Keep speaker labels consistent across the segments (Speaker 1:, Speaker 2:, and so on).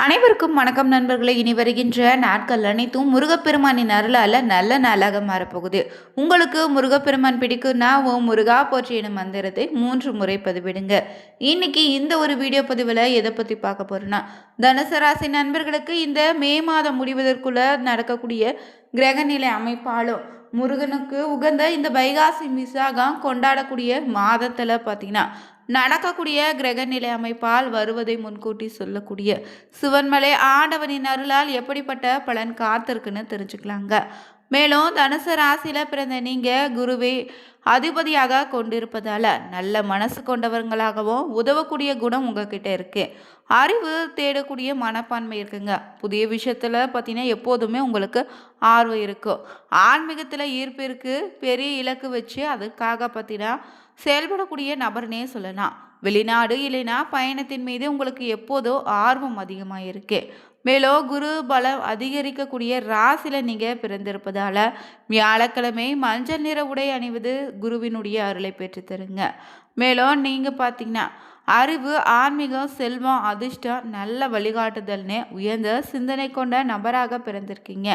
Speaker 1: அனைவருக்கும் வணக்கம் நண்பர்களே. இனி வருகின்ற நாட்கள் அனைத்தும் முருகப்பெருமானின் அருளால் நல்ல நாளாக மாறப்போகுது. உங்களுக்கு முருகப்பெருமான் பிடிக்கும்னா ஓம் முருகா போற்றி எனும் மந்திரத்தை 3 முறை பதிவிடுங்க. இன்னைக்கு இந்த ஒரு வீடியோ பதிவில் எதை பற்றி பார்க்க போறோம்னா, தனுசு ராசி நண்பர்களுக்கு இந்த மே மாதம் முடிவதற்குள்ள நடக்கக்கூடிய கிரகநிலை அமைப்பாலும் முருகனுக்கு உகந்த இந்த வைகாசி விசாகம் கொண்டாடக்கூடிய மாதத்தில் பார்த்தீங்கன்னா நடக்கக்கூடிய கிரகநிலை அமைப்பால் வருவதை முன்கூட்டி சொல்லக்கூடிய சிவன்மலை ஆண்டவனின் அருளால் எப்படிப்பட்ட பலன் காத்திருக்குன்னு தெரிஞ்சுக்கலாங்க. மேலும் தனுசு ராசியில பிறந்த நீங்க குருவை அதிபதியாக கொண்டிருப்பதால நல்ல மனசு கொண்டவங்களாகவும் உதவக்கூடிய குணம் உங்ககிட்ட இருக்கு. அறிவு தேடக்கூடிய மனப்பான்மை இருக்குங்க. புதிய விஷயத்துல பார்த்தீங்கன்னா எப்போதுமே உங்களுக்கு ஆர்வம் இருக்கும். ஆன்மீகத்தில் ஈர்ப்பு இருக்கு. பெரிய இலக்கு வச்சு அதுக்காக பார்த்தீங்கன்னா செயல்படக்கூடிய நபர்னே சொல்லலாம். வெளிநாடு இல்லைன்னா பயணத்தின் மீது உங்களுக்கு எப்போதோ ஆர்வம் அதிகமாக இருக்கு. மேலும் குரு பலம் அதிகரிக்கக்கூடிய ராசியில் நீங்கள் பிறந்திருப்பதால வியாழக்கிழமை மஞ்சள் நிற உடை அணிவது குருவினுடைய அருளை பெற்று தருங்க. மேலும் நீங்கள் பார்த்தீங்கன்னா அறிவு, ஆன்மீகம், செல்வம், அதிர்ஷ்டம், நல்ல வழிகாட்டுதல்னு உயர்ந்த சிந்தனை கொண்ட நபராக பிறந்திருக்கீங்க.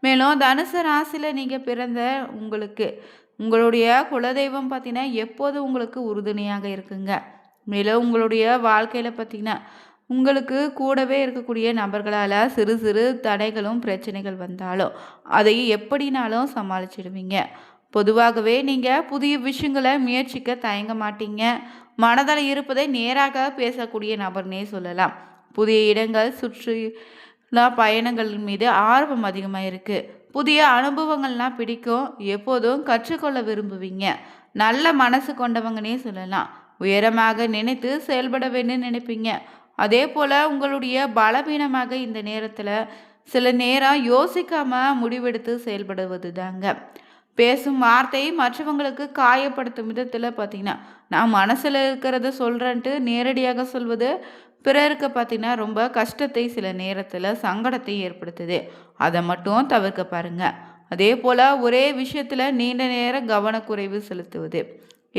Speaker 1: மேலும் தனுசு ராசியில் நீங்கள் பிறந்த உங்களுக்கு உங்களுடைய குலதெய்வம் பார்த்தீங்கன்னா எப்போதும் உங்களுக்கு உறுதுணையாக இருக்குங்க. மேலும் உங்களுடைய வாழ்க்கையில் பார்த்தீங்கன்னா உங்களுக்கு கூடவே இருக்கக்கூடிய நபர்களால் சிறு சிறு தடைகளும் பிரச்சனைகள் வந்தாலும் அதை எப்படினாலும் சமாளிச்சிடுவீங்க. பொதுவாகவே நீங்கள் புதிய விஷயங்களை முயற்சிக்க தயங்க மாட்டீங்க. மனதில் இருப்பதை நேராக பேசக்கூடிய நபர்னே சொல்லலாம். புதிய இடங்கள் சுற்றுலா பயணங்கள் மீது ஆர்வம் அதிகமாக இருக்குது. புதிய அனுபவங்கள்லாம் பிடிக்கும். எப்போதும் கற்றுக்கொள்ள விரும்புவீங்க. நல்ல மனசு கொண்டவங்கன்னே சொல்லலாம். உயரமாக நினைத்து செயல்பட வேண்டும் நினைப்பீங்க. அதே போல் உங்களுடைய பலவீனமாக இந்த நேரத்தில் சில நேரம் யோசிக்காமல் முடிவெடுத்து செயல்படுவது தாங்க. பேசும் வார்த்தை மற்றவங்களுக்கு காயப்படுத்தும் விதத்தில் பார்த்தீங்கன்னா நான் மனசில் இருக்கிறத சொல்கிறேன்ட்டு நேரடியாக சொல்வது பிறருக்கு பார்த்தீங்கன்னா ரொம்ப கஷ்டத்தை, சில நேரத்தில் சங்கடத்தை ஏற்படுத்துது. அதை மட்டும் தவிர்க்க பாருங்க. அதே போல் ஒரே விஷயத்தில் நீண்ட நேரம் கவனக்குறைவு செலுத்துவது.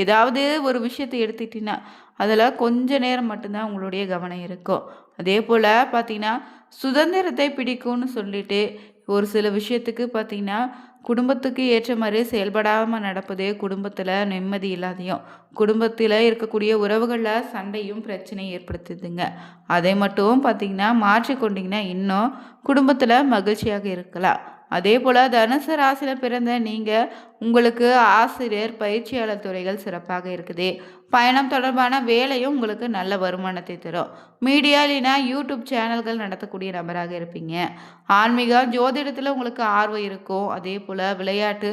Speaker 1: ஏதாவது ஒரு விஷயத்தை எடுத்துக்கிட்டிங்கன்னா அதில் கொஞ்ச நேரம் மட்டும்தான் உங்களுடைய கவனம் இருக்கும். அதே போல் பார்த்தீங்கன்னா சுதந்திரத்தை பிடிக்கும்னு சொல்லிட்டு ஒரு சில விஷயத்துக்கு பார்த்தீங்கன்னா குடும்பத்துக்கு ஏற்ற மாதிரி செயல்படாமல் நடப்பது குடும்பத்தில் நிம்மதி இல்லாதையும் குடும்பத்தில் இருக்கக்கூடிய உறவுகளில் சண்டையும் பிரச்சனையும் ஏற்படுத்துதுங்க. அதை மட்டும் பார்த்தீங்கன்னா மாற்றிக்கொண்டிங்கன்னா இன்னும் குடும்பத்தில் மகிழ்ச்சியாக இருக்கலாம். அதே போல் தனுசு ராசியில் பிறந்த நீங்கள் உங்களுக்கு ஆசிரியர், பயிற்சியாளர் துறைகள் சிறப்பாக இருக்குது. பயணம் தொடர்பான வேலையும் உங்களுக்கு நல்ல வருமானத்தை தரும். மீடியா இல்லைனா யூடியூப் சேனல்கள் நடத்தக்கூடிய நபராக இருப்பீங்க. ஆன்மீகம், ஜோதிடத்தில் உங்களுக்கு ஆர்வம் இருக்கும். அதே போல் விளையாட்டு,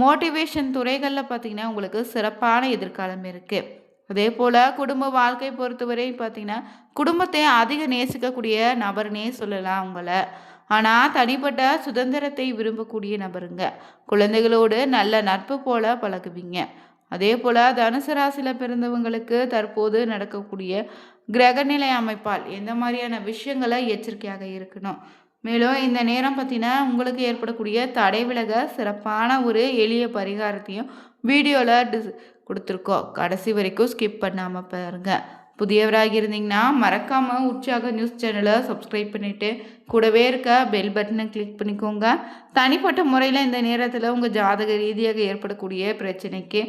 Speaker 1: மோட்டிவேஷன் துறைகளில் பார்த்தீங்கன்னா உங்களுக்கு சிறப்பான எதிர்காலம் இருக்குது. அதே போல் குடும்ப வாழ்க்கை பொறுத்தவரை பார்த்தீங்கன்னா குடும்பத்தை அதிக நேசிக்கக்கூடிய நபர்னே சொல்லலாம் உங்களை. ஆனால் தனிப்பட்ட சுதந்திரத்தை விரும்பக்கூடிய நபருங்க. குழந்தைகளோடு நல்ல நட்பு போல பழகுவீங்க. அதே போல் தனுசு ராசியில் பிறந்தவங்களுக்கு தற்போது நடக்கக்கூடிய கிரகநிலை அமைப்பால் எந்த மாதிரியான விஷயங்களை எச்சரிக்கையாக இருக்கணும். மேலும் இந்த நேரம் பார்த்தீங்கன்னா உங்களுக்கு ஏற்படக்கூடிய தடை விலக சிறப்பான ஒரு எளிய பரிகாரத்தையும் வீடியோவில் கொடுத்துருக்கோம். கடைசி வரைக்கும் ஸ்கிப் பண்ணாமல் பாருங்கள். புதியவராக இருந்தீங்கன்னா மறக்காமல் உற்சாக நியூஸ் சேனலை சப்ஸ்கிரைப் பண்ணிவிட்டு கூடவே இருக்க பெல் பட்டனை கிளிக் பண்ணிக்கோங்க. தனிப்பட்ட முறையில் இந்த நேரத்தில் உங்கள் ஜாதக ரீதியாக ஏற்படக்கூடிய பிரச்சனைக்கு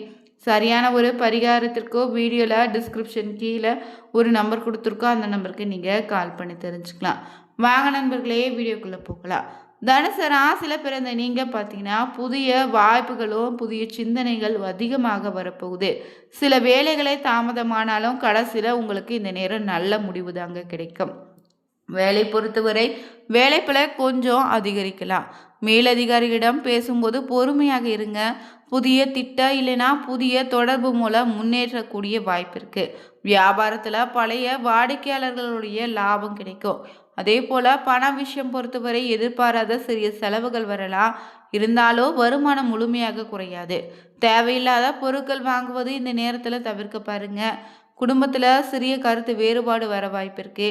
Speaker 1: சரியான ஒரு பரிகாரத்திற்கோ வீடியோவில் டிஸ்கிரிப்ஷன் கீழே ஒரு நம்பர் கொடுத்துருக்கோம். அந்த நம்பருக்கு நீங்கள் கால் பண்ணி தெரிஞ்சுக்கலாம். வாங்க நண்பர்களே, வீடியோக்குள்ளே போகலாம். தனுசு ராசியில் பிறந்த நீங்கள் பார்த்தீங்கன்னா புதிய வாய்ப்புகளும் புதிய சிந்தனைகள் அதிகமாக வரப்போகுது. சில வேலைகளை தாமதமானாலும் கடைசியில் உங்களுக்கு இந்த நேரம் நல்ல முடிவு தாங்க கிடைக்கும். வேலை பொறுத்தவரை வேலைப்பள கொஞ்சம் அதிகரிக்கலாம். மேலதிகாரியிடம் பேசும்போது பொறுமையாக இருங்க. புதிய திட்டம் இல்லைன்னா புதிய தொடர்பு மூலம் முன்னேற்றக்கூடிய வாய்ப்பு இருக்குது. வியாபாரத்தில் பழைய வாடிக்கையாளர்களுடைய லாபம் கிடைக்கும். அதே போல் பண விஷயம் பொறுத்தவரை எதிர்பாராத சிறிய செலவுகள் வரலாம். இருந்தாலும் வருமானம் முழுமையாக குறையாது. தேவையில்லாத பொருட்கள் வாங்குவது இந்த நேரத்தில் தவிர்க்க பாருங்க. குடும்பத்தில் சிறிய கருத்து வேறுபாடு வர வாய்ப்பு இருக்கு.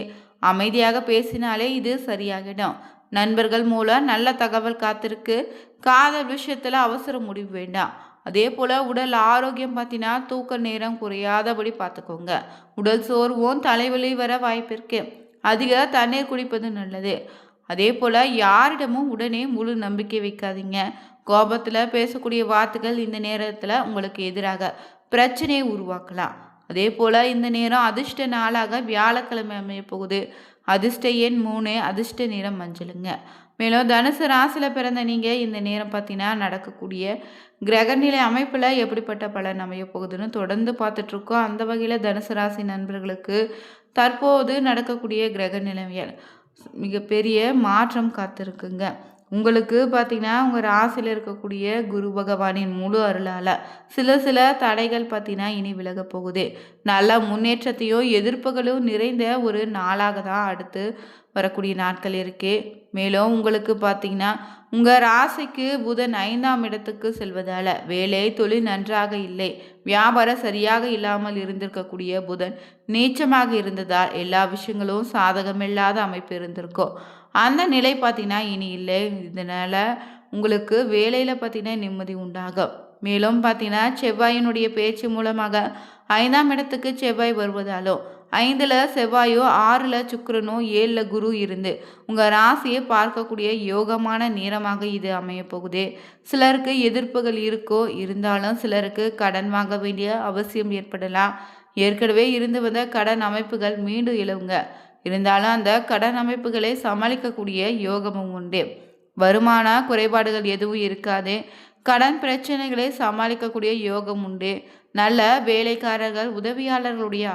Speaker 1: அமைதியாக பேசினாலே இது சரியாகிடும். நண்பர்கள் மூலம் நல்ல தகவல் காத்திருக்கு. காதல் விஷயத்தில் அவசர முடிவு வேண்டாம். அதே போல் உடல் ஆரோக்கியம் பார்த்தீங்கன்னா தூக்க நேரம் குறையாதபடி பார்த்துக்கோங்க. உடல் சோர்வும் தலைவலி வர வாய்ப்பு இருக்கு. அதிக தண்ணீர் குடிப்பது நல்லது. அதே போல் யாரிடமும் உடனே முழு நம்பிக்கை வைக்காதீங்க. கோபத்தில் பேசக்கூடிய வார்த்தைகள் இந்த நேரத்தில் உங்களுக்கு எதிராக பிரச்சனையை உருவாக்கலாம். அதே போல் இந்த நேரம் அதிர்ஷ்ட நாளாக வியாழக்கிழமை அமைய போகுது. அதிர்ஷ்ட எண் 3, அதிர்ஷ்ட நிறம் மஞ்சளுங்க. மேலும் தனுசு ராசியில் பிறந்த நீங்கள் இந்த நேரம் பார்த்தீங்கன்னா நடக்கக்கூடிய கிரகநிலை அமைப்பில் எப்படிப்பட்ட பலன் அமைய போகுதுன்னு தொடர்ந்து பார்த்துட்ருக்கோம். அந்த வகையில் தனுசு ராசி நண்பர்களுக்கு தற்போது நடக்கக்கூடிய கிரக நிலைமையால் மிகப்பெரிய மாற்றம் காத்திருக்குங்க. உங்களுக்கு பார்த்தீங்கன்னா உங்கள் ராசியில் இருக்கக்கூடிய குரு பகவானின் முழு அருளால் சில தடைகள் பார்த்தீங்கன்னா இனி விலக போகுது. நல்ல முன்னேற்றத்தையும் எதிர்ப்புகளும் நிறைந்த ஒரு நாளாக தான் அடுத்து வரக்கூடிய நாட்கள் இருக்கு. மேலும் உங்களுக்கு பார்த்தீங்கன்னா உங்கள் ராசிக்கு புதன் 5ஆம் இடத்துக்கு செல்வதால் வேலை தொழில் நன்றாக இல்லை, வியாபாரம் சரியாக இல்லாமல் இருந்திருக்கக்கூடிய புதன் நீச்சமாக இருந்ததால் எல்லா விஷயங்களும் சாதகமில்லாத அமைப்பு இருந்திருக்கும். அந்த நிலை பார்த்தீங்கன்னா இனி இல்லை. இதனால் உங்களுக்கு வேலையில் பார்த்தீங்கன்னா நிம்மதி உண்டாகும். மேலும் பார்த்தீங்கன்னா செவ்வாயினுடைய பேச்சு மூலமாக 5ஆம் இடத்துக்கு செவ்வாய் வருவதாலும் 5ல் செவ்வாயோ 6ல் சுக்கிரனோ 7ல் குரு இருந்து உங்கள் ராசியை பார்க்கக்கூடிய யோகமான நேரமாக இது அமைய போகுது. சிலருக்கு எதிர்ப்புகள் இருக்கோ, இருந்தாலும் சிலருக்கு கடன் வாங்க வேண்டிய அவசியம் ஏற்படலாம். ஏற்கனவே இருந்து வந்த கடன் அமைப்புகள் மீண்டும் எழுவுங்க. இருந்தாலும் அந்த கடன் அமைப்புகளை சமாளிக்கக்கூடிய யோகமும் உண்டு. வருமான குறைபாடுகள் எதுவும் இருக்காது. கடன் பிரச்சனைகளை சமாளிக்கக்கூடிய யோகம் உண்டு. நல்ல வேலைக்காரர்கள் உதவியாளர்களுடைய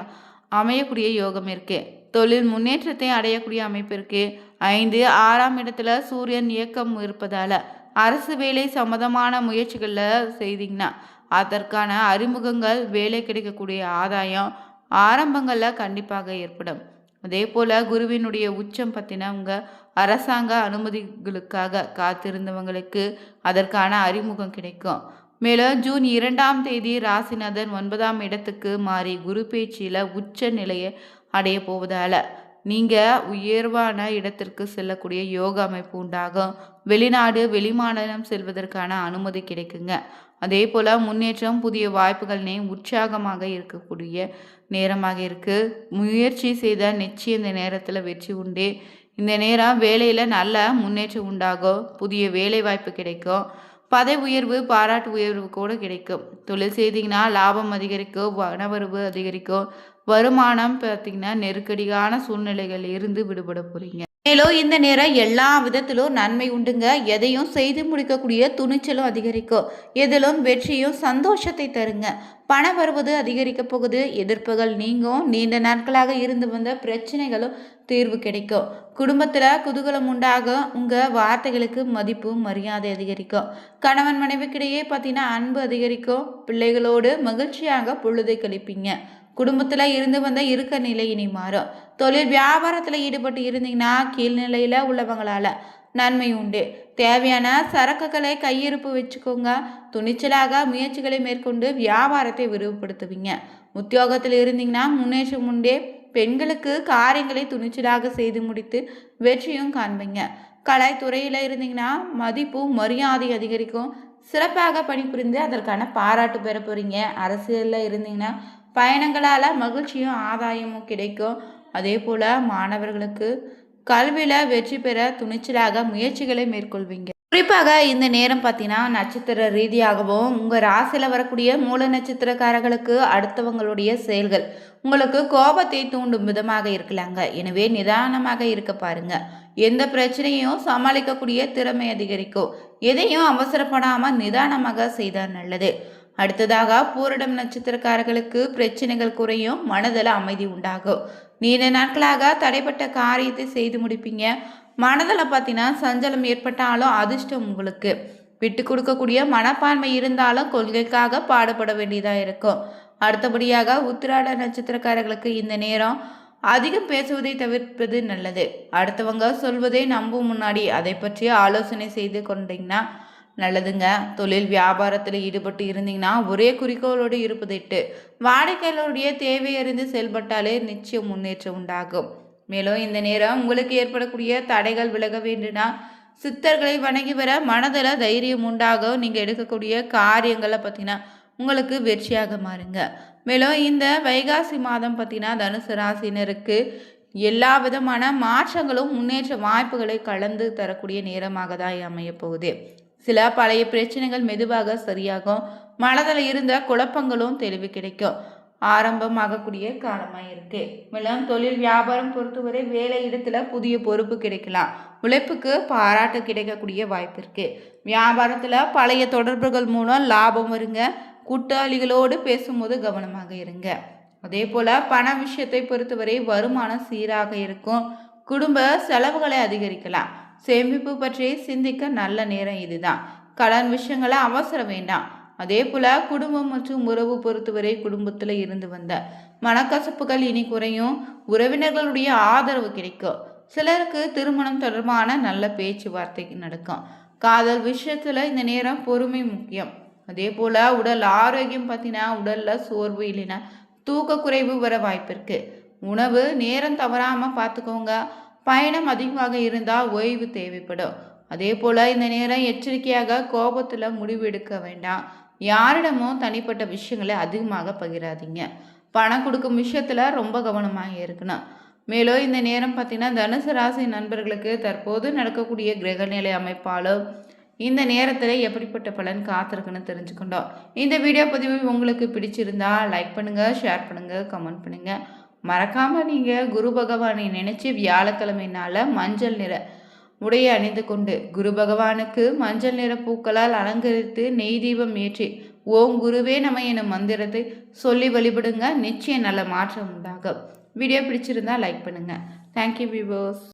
Speaker 1: அமையக்கூடிய யோகம் இருக்கு. தொழில் முன்னேற்றத்தை அடையக்கூடிய அமைப்பு இருக்கு. 5, 6ஆம் இடத்துல சூரியன் இயக்கம் இருப்பதால அரசு வேலை சம்மந்தமான முயற்சிகளில் செய்தீங்கன்னா அதற்கான அறிமுகங்கள், வேலை கிடைக்கக்கூடிய ஆதாயம் ஆரம்பங்களில் கண்டிப்பாக ஏற்படும். அதே போல் குருவினுடைய உச்சம் பற்றின உங்கள் அரசாங்க அனுமதிகளுக்காக காத்திருந்தவங்களுக்கு அதற்கான அறிமுகம் கிடைக்கும். மேலும் ஜூன் 2ஆம் தேதி ராசிநாதன் 9ஆம் இடத்துக்கு மாறி குரு பேச்சில் உச்ச நிலையை அடைய போவதால் நீங்கள் உயர்வான இடத்திற்கு செல்லக்கூடிய யோக அமைப்பு உண்டாகும். வெளிநாடு வெளிமாநிலம் செல்வதற்கான அனுமதி கிடைக்குங்க. அதே போல் முன்னேற்றம், புதிய வாய்ப்புகள்னே உற்சாகமாக இருக்கக்கூடிய நேரமாக இருக்குது. முயற்சி செய்தால் நிச்சயம் இந்த நேரத்தில் வெற்றி உண்டு. இந்த நேரம் வேலையில் நல்ல முன்னேற்றம் உண்டாகும். புதிய வேலை வாய்ப்பு கிடைக்கும். பதவி உயர்வு, பாராட்டு உயர்வு கூட கிடைக்கும். தொழில் செய்தீங்கன்னா லாபம் அதிகரிக்கும், பணவரவு அதிகரிக்கும். வருமானம் பார்த்தீங்கன்னா நெருக்கடியான சூழ்நிலைகள் இருந்து விடுபட போறீங்க. மேலும் இந்த நேரம் எல்லா விதத்திலும் நன்மை உண்டுங்க. எதையும் செய்து முடிக்கக்கூடிய துணிச்சலும் அதிகரிக்கும். எதிலும் வெற்றியும் சந்தோஷத்தை தருங்க. பண வருவது அதிகரிக்க போகுது. எதிர்ப்புகள் நீங்கும். நீண்ட நாட்களாக இருந்து வந்த பிரச்சனைகளும் தீர்வு கிடைக்கும். குடும்பத்தில் குதூகலம் உண்டாகும். உங்கள் வார்த்தைகளுக்கு மதிப்பு மரியாதை அதிகரிக்கும். கணவன் மனைவிக்கிடையே பார்த்தீங்கன்னா அன்பு அதிகரிக்கும். பிள்ளைகளோடு மகிழ்ச்சியாக பொழுதை கழிப்பீங்க. குடும்பத்தில் இருந்து வந்த இருக்க நிலை இனி மாறும். தொழில் வியாபாரத்தில் ஈடுபட்டு இருந்தீங்கன்னா கீழ்நிலையில் உள்ளவங்களால் நன்மை உண்டு. தேவையான சரக்குகளை கையிருப்பு வச்சுக்கோங்க. துணிச்சலாக முயற்சிகளை மேற்கொண்டு வியாபாரத்தை விரிவுபடுத்துவீங்க. உத்தியோகத்தில் இருந்தீங்கன்னா முன்னேற்றம் உண்டே. பெண்களுக்கு காரியங்களை துணிச்சலாக செய்து முடித்து வெற்றியும் காண்பீங்க. கலைத்துறையில் இருந்தீங்கன்னா மதிப்பும் மரியாதை அதிகரிக்கும். சிறப்பாக பணிபுரிந்து அதற்கான பாராட்டு பெற போகிறீங்க. அரசியலில் இருந்தீங்கன்னா பயணங்களால் மகிழ்ச்சியும் ஆதாயமும் கிடைக்கும். அதே போல் மாணவர்களுக்கு கல்வியில் வெற்றி பெற துணிச்சலாக முயற்சிகளை மேற்கொள்வீங்க. குறிப்பாக இந்த நேரம் பார்த்தீங்கன்னா நட்சத்திர ரீதியாகவும் உங்கள் ராசியில் வரக்கூடிய மூல நட்சத்திரக்காரர்களுக்கு அடுத்தவங்களுடைய செயல்கள் உங்களுக்கு கோபத்தை தூண்டும் விதமாக இருக்கலாங்க. எனவே நிதானமாக இருக்க பாருங்க. எந்த பிரச்சனையும் சமாளிக்கக்கூடிய திறமை அதிகரிக்கும். எதையும் அவசரப்படாமல் நிதானமாக செய்தால் நல்லது. அடுத்ததாக பூரடம் நட்சத்திரக்காரர்களுக்கு பிரச்சனைகள் குறையும். மனதில் அமைதி உண்டாகும். நீண்ட நாட்களாக தடைப்பட்ட காரியத்தை செய்து முடிப்பீங்க. மனதில் பார்த்தீங்கன்னா சஞ்சலம் ஏற்பட்டாலும் அதிர்ஷ்டம் உங்களுக்கு. விட்டு கொடுக்கக்கூடிய மனப்பான்மை இருந்தாலும் கொள்கைக்காக பாடுபட வேண்டியதாக இருக்கும். அடுத்தபடியாக உத்திராட நட்சத்திரக்காரர்களுக்கு இந்த நேரம் அதிகம் பேசுவதை தவிர்ப்பது நல்லது. அடுத்தவங்க சொல்வதை நம்பும் முன்னாடி அதை பற்றி ஆலோசனை செய்து கொண்டீங்கன்னா நல்லதுங்க. தொழில் வியாபாரத்தில் ஈடுபட்டு இருந்தீங்கன்னா ஒரே குறிக்கோளோடு இருப்பதிட்டு வாடிக்கையாளருடைய தேவை அறிந்து செயல்பட்டாலே நிச்சயம் முன்னேற்றம் உண்டாகும். மேலும் இந்த நேரம் உங்களுக்கு ஏற்படக்கூடிய தடைகள் விலக வேண்டும்னா சித்தர்களை வணங்கி வர மனதில் தைரியம் உண்டாகும். நீங்கள் எடுக்கக்கூடிய காரியங்களை பார்த்தீங்கன்னா உங்களுக்கு வெற்றியாக மாறுங்க. மேலும் இந்த வைகாசி மாதம் பார்த்தீங்கன்னா தனுசு ராசினருக்கு எல்லா விதமான மாற்றங்களும் முன்னேற்ற வாய்ப்புகளை கலந்து தரக்கூடிய நேரமாக தான் அமையப் போகுது. சில பழைய பிரச்சனைகள் மெதுவாக சரியாகும். மனதில் இருந்த குழப்பங்களும் தெளிவு கிடைக்கும். ஆரம்பமாகக்கூடிய காலமாக இருக்கு. மேலும் தொழில் வியாபாரம் பொறுத்தவரை வேலை இடத்துல புதிய பொறுப்பு கிடைக்கலாம். உழைப்புக்கு பாராட்டு கிடைக்கக்கூடிய வாய்ப்பு இருக்கு. வியாபாரத்தில் பழைய தொடர்புகள் மூலம் லாபம் வருங்க. கூட்டாளிகளோடு பேசும்போது கவனமாக இருங்க. அதே போல் பண விஷயத்தை பொறுத்தவரை வருமானம் சீராக இருக்கும். குடும்ப செலவுகளை அதிகரிக்கலாம். சேமிப்பு பற்றி சிந்திக்க நல்ல நேரம் இதுதான். கடன் விஷயங்களை அவசர வேண்டாம். அதே போல் குடும்பம் மற்றும் உறவு பொறுத்தவரை குடும்பத்தில் இருந்து வந்த மனக்கசப்புகள் இனி குறையும். உறவினர்களுடைய ஆதரவு கிடைக்கும். சிலருக்கு திருமணம் தொடர்பான நல்ல பேச்சுவார்த்தை நடக்கும். காதல் விஷயத்தில் இந்த நேரம் பொறுமை முக்கியம். அதே போல் உடல் ஆரோக்கியம் பார்த்தீங்கன்னா உடலில் சோர்வு இல்லைன்னா தூக்க குறைவு வர வாய்ப்பு இருக்கு. உணவு நேரம் தவறாமல் பார்த்துக்கோங்க. பயணம் அதிகமாக இருந்தால் ஓய்வு தேவைப்படும். அதே போல் இந்த நேரம் எச்சரிக்கையாக கோபத்தில் முடிவு எடுக்க வேண்டாம். யாரிடமும் தனிப்பட்ட விஷயங்களை அதிகமாக பகிராதீங்க. பணம் கொடுக்கும் விஷயத்தில் ரொம்ப கவனமாக இருக்கணும். மேலும் இந்த நேரம் பார்த்தீங்கன்னா தனுசு ராசி நண்பர்களுக்கு தற்போது நடக்கக்கூடிய கிரகநிலை அமைப்பாலும் இந்த நேரத்தில் எப்படிப்பட்ட பலன் காத்திருக்குன்னு தெரிஞ்சுக்கொண்டோம். இந்த வீடியோ பதிவு உங்களுக்கு பிடிச்சிருந்தா லைக் பண்ணுங்கள், ஷேர் பண்ணுங்கள், கமெண்ட் பண்ணுங்கள். மறக்காமல் நீங்கள் குரு பகவானை நினச்சி வியாழக்கிழமை நாளில் மஞ்சள் நிற உடையை அணிந்து கொண்டு குரு பகவானுக்கு மஞ்சள் நிற பூக்களால் அலங்கரித்து நெய் தீபம் ஏற்றி ஓம் குருவே நம எனும் மந்திரத்தை சொல்லி வழிபடுங்க. நிச்சயம் நல்ல மாற்றம் உண்டாகும். வீடியோ பிடிச்சிருந்தா லைக் பண்ணுங்கள். Thank you viewers.